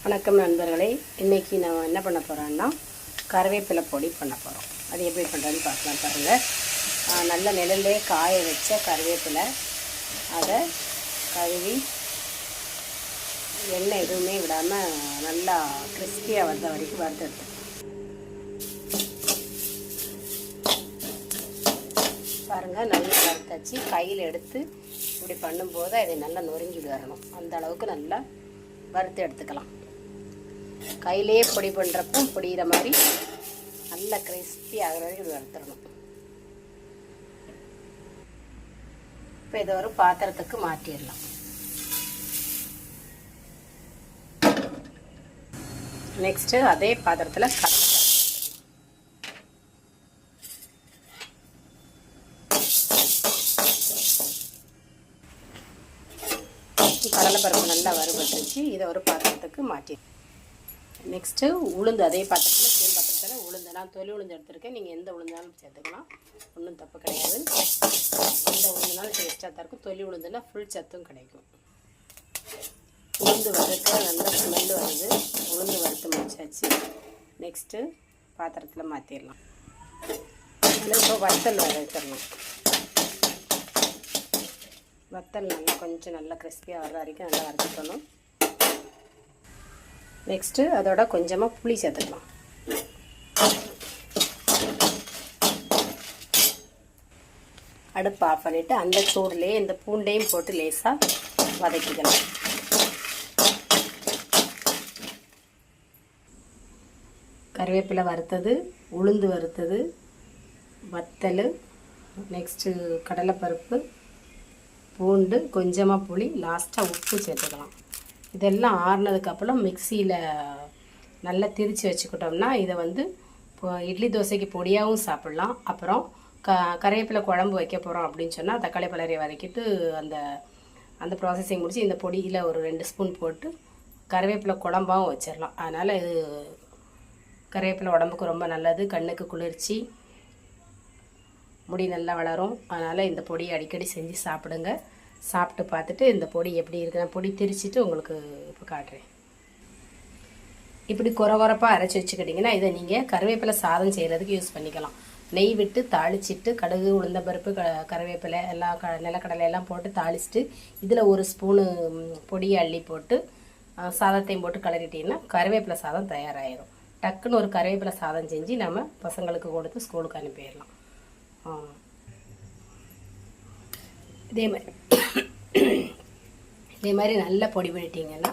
வணக்கம் நண்பர்களே, இன்றைக்கி நான் என்ன பண்ண போகிறேன்னா கருவேப்பிலை பொடி பண்ண போகிறோம். அது எப்படி பண்ணுறதுன்னு பார்க்கலாம். பாருங்கள், நல்ல நிழல்லே காய வச்ச கருவேப்பிலை, அதை கழுவி எண்ணெய் எதுவுமே விடாமல் நல்லா கிறிஸ்பியாக வந்த வரைக்கும் வறுத்து பாருங்கள். நல்லா வறுத்தாச்சு. கையில் எடுத்து இப்படி பண்ணும்போது அதை நல்லா நொறுங்கிட்டு வரணும். அந்த அளவுக்கு நல்லா வறுத்து எடுத்துக்கலாம். கையிலே பொடி பண்ணுறப்போ பொடிகிற மாதிரி நல்லா கிறிஸ்பி ஆகிற வரைக்கும் இது வறுத்துடணும். இப்போ இதை ஒரு பாத்திரத்துக்கு மாற்றிடலாம். நெக்ஸ்ட்டு அதே பாத்திரத்தில் கடலைப்பருப்பு நல்லா வறுபட்டுச்சு. இதை ஒரு பாத்திரத்துக்கு மாற்றி நெக்ஸ்ட்டு உளுந்து அதே பாத்திரத்தில் சேம் பாத்திரத்தில் உளுந்து, நான் தொலி உளுந்து எடுத்துருக்கேன். நீங்கள் எந்த உளுந்தாலும் சேர்த்துக்கலாம், ஒன்றும் தப்பு கிடையாது. எந்த உளுந்துனாலும் டேஸ்ட்டாக தான் இருக்கும். தொலி உளுந்துனா ஃபுல் சத்தும் கிடைக்கும். உளுந்து வறுக்க நல்லா ஸ்மெல் வருது. உளுந்து வறுத்து முடிச்சாச்சு. நெக்ஸ்ட்டு பாத்திரத்தில் மாற்றிடலாம். அதில் இப்போ வத்தல் வறுத்துடணும். வத்தல் நல்லா கொஞ்சம் நல்லா கிறிஸ்பியாக வர்ற வரைக்கும் நல்லா வறுத்துக்கணும். நெக்ஸ்ட்டு அதோட கொஞ்சமாக புளி சேர்த்துக்கலாம். அடுப்பு ஆஃப் பண்ணிவிட்டு அந்த சூடுலேயே இந்த பூண்டையும் போட்டு லேசாக வதக்கிக்கலாம். கருவேப்பிலை வறுத்தது, உளுந்து வறுத்தது, வத்தல், நெக்ஸ்ட்டு கடலைப்பருப்பு, பூண்டு, கொஞ்சமாக புளி, லாஸ்ட்டாக உப்பு சேர்த்துக்கலாம். இதெல்லாம் ஆறுனதுக்கப்புறம் மிக்சியில் நல்லா திரித்து வச்சுக்கிட்டோம்னா இதை வந்து இட்லி தோசைக்கு பொடியாகவும் சாப்பிட்லாம். அப்புறம் கருவேப்பிலை குழம்பு வைக்க போகிறோம் அப்படின்னு சொன்னால் தக்காளி பழரையை வதக்கிட்டு அந்த ப்ராசஸிங் முடித்து இந்த பொடியில் ஒரு 2 ஸ்பூன் போட்டு கருவேப்பிலை குழம்பாகவும் வச்சிடலாம். அதனால் இது கருவேப்பிலை உடம்புக்கு ரொம்ப நல்லது, கண்ணுக்கு குளிர்ச்சி, முடி நல்லா வளரும். அதனால் இந்த பொடியை அடிக்கடி செஞ்சு சாப்பிடுங்க. சாப்பிட்டு பார்த்துட்டு இந்த பொடி எப்படி இருக்குது, நான் பொடி திரிச்சிட்டு உங்களுக்கு இப்போ காட்டுறேன். இப்படி குறப்பாக அரைச்சி வச்சுக்கிட்டிங்கன்னா இதை நீங்கள் கருவேப்பிலை சாதம் செய்கிறதுக்கு யூஸ் பண்ணிக்கலாம். நெய் விட்டு தாளிச்சிட்டு கடுகு, உளுந்தம்பருப்பு, கருவேப்பிலை எல்லாம் நிலக்கடலை எல்லாம் போட்டு தாளிச்சிட்டு இதில் 1 ஸ்பூனு பொடியை அள்ளி போட்டு சாதத்தையும் போட்டு கிளறிட்டிங்கன்னா கருவேப்பிலை சாதம் தயாராகிடும். டக்குன்னு ஒரு கருவேப்பிலை சாதம் செஞ்சு நம்ம பசங்களுக்கு கொடுத்து ஸ்கூலுக்கு அனுப்பிடலாம். இதே மாதிரி நல்லா பொடி பண்ணிட்டீங்கன்னா